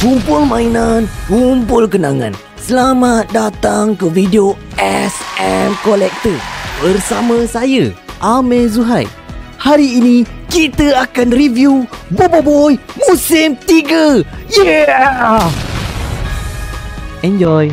Kumpul mainan, kumpul kenangan. Selamat datang ke video SM Collector bersama saya, Amir Zuhair. Hari ini kita akan review Bobo Boy musim 3. Yeah! Enjoy.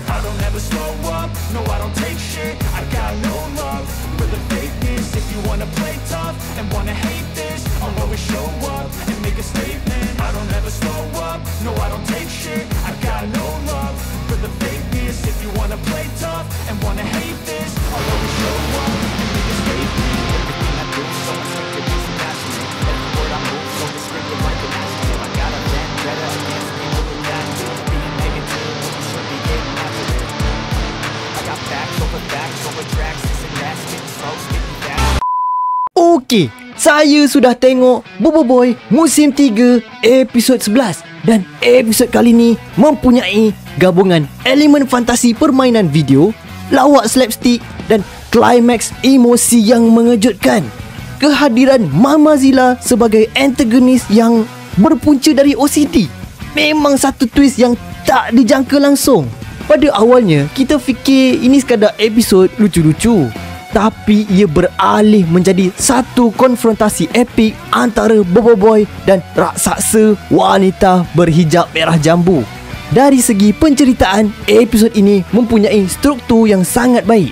I don't ever slow up, no I don't take shit. I got no love for the fakeness. If you wanna play tough and wanna hate this, I'll always show up and make a statement. I don't ever slow up, no I don't take shit. I got no love for the fakeness. If you wanna play tough and wanna hate this, I'll always show up and make a statement. Everything I do is so instinctive, it's passionate. Every word I move so descriptive like an adjective. I got a vendetta against people who got to being negative when you should be getting after it. I got facts over tracks, this and that, spitting slow, spitting fast. Okey, saya sudah tengok Bobo Boy musim 3 episod 11 dan episod kali ni mempunyai gabungan elemen fantasi permainan video, lawak slapstick dan klimaks emosi yang mengejutkan. Kehadiran Mama Zilla sebagai antagonis yang berpunca dari OCD memang satu twist yang tak dijangka langsung. Pada awalnya kita fikir ini sekadar episod lucu-lucu, tapi ia beralih menjadi satu konfrontasi epik antara Bobo Boy dan raksasa wanita berhijab merah jambu. Dari segi penceritaan, episod ini mempunyai struktur yang sangat baik.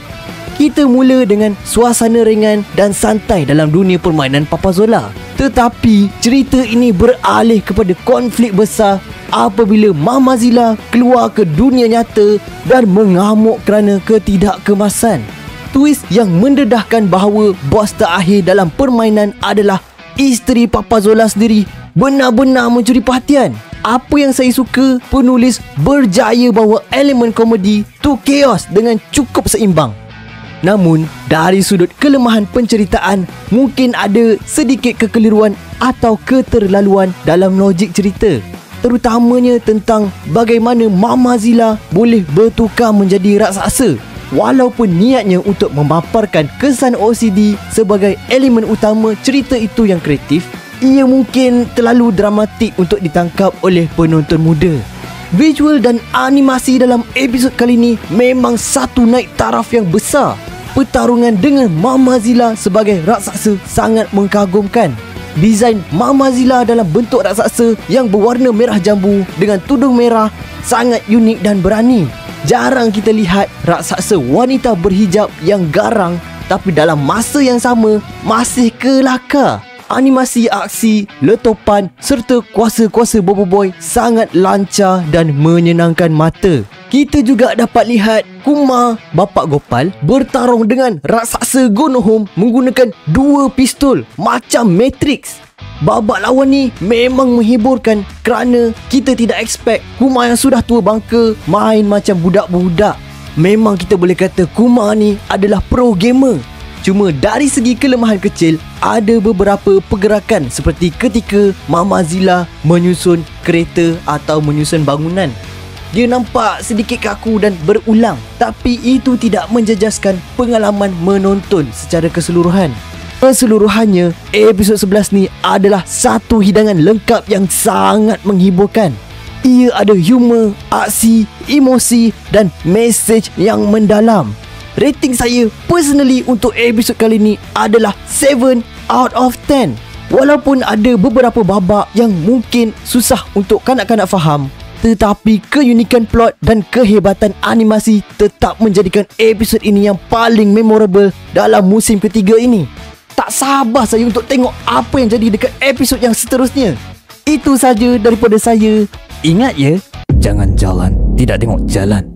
Kita mula dengan suasana ringan dan santai dalam dunia permainan Papazola. Tetapi cerita ini beralih kepada konflik besar apabila Mama Zilla keluar ke dunia nyata dan mengamuk kerana ketidakkemasan. Twist yang mendedahkan bahawa bos terakhir dalam permainan adalah isteri Papazola sendiri benar-benar mencuri perhatian. Apa yang saya suka, penulis berjaya bawa elemen komedi to chaos dengan cukup seimbang. Namun, dari sudut kelemahan penceritaan, mungkin ada sedikit kekeliruan atau keterlaluan dalam logik cerita. Terutamanya tentang bagaimana Mama Zilla boleh bertukar menjadi raksasa. Walaupun niatnya untuk memaparkan kesan OCD sebagai elemen utama cerita itu yang kreatif, ia mungkin terlalu dramatik untuk ditangkap oleh penonton muda. Visual dan animasi dalam episod kali ini memang satu naik taraf yang besar. Pertarungan dengan Mama Zilla sebagai raksasa sangat mengagumkan. Desain Mama Zilla dalam bentuk raksasa yang berwarna merah jambu dengan tudung merah sangat unik dan berani. Jarang kita lihat raksasa wanita berhijab yang garang tapi dalam masa yang sama masih kelakar. Animasi aksi, letupan serta kuasa-kuasa Bobo Boy sangat lancar dan menyenangkan mata. Kita juga dapat lihat Kumar, bapa Gopal, bertarung dengan raksasa Gonohom menggunakan 2 pistol macam Matrix. Babak lawan ni memang menghiburkan kerana kita tidak expect Kumar yang sudah tua bangka main macam budak-budak. Memang kita boleh kata Kumar ni adalah pro gamer. Cuma dari segi kelemahan kecil, ada beberapa pergerakan seperti ketika Mama Zilla menyusun kereta atau menyusun bangunan. Dia nampak sedikit kaku dan berulang, tapi itu tidak menjejaskan pengalaman menonton secara keseluruhan. Keseluruhannya, episod 11 ni adalah satu hidangan lengkap yang sangat menghiburkan. Ia ada humor, aksi, emosi dan mesej yang mendalam. Rating saya personally untuk episod kali ni adalah 7 out of 10. Walaupun ada beberapa babak yang mungkin susah untuk kanak-kanak faham, tetapi keunikan plot dan kehebatan animasi tetap menjadikan episod ini yang paling memorable dalam musim ketiga ini. Tak sabar saya untuk tengok apa yang jadi dekat episod yang seterusnya. Itu saja daripada saya. Ingat ya, jangan jalan tidak tengok jalan.